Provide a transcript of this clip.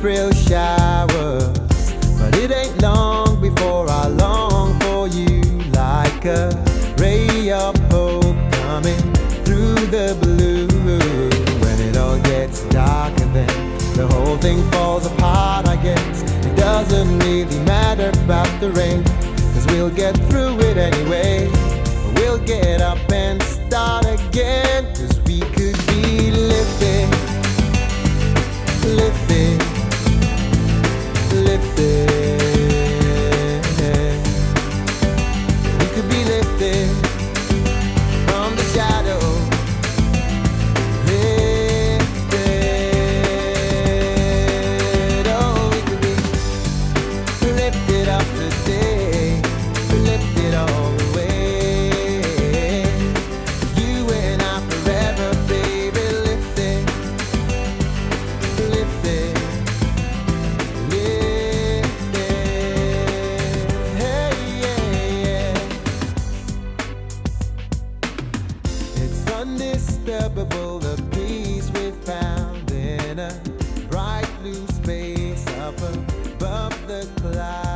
April showers, but it ain't long before I long for you, like a ray of hope coming through the blue. When it all gets dark and then the whole thing falls apart, I guess it doesn't really matter about the rain, 'cause we'll get through it anyway. We'll get up and start again, 'cause we could be lifted, lifted, lifted. We could be lifted from the shadow, lifted. Oh, we could be lifted up today, lifted all the way. You and I forever, baby, lifted, lifted, lifted. Hey, yeah, yeah. It's undisturbable, the peace we found in a bright blue space up above the clouds.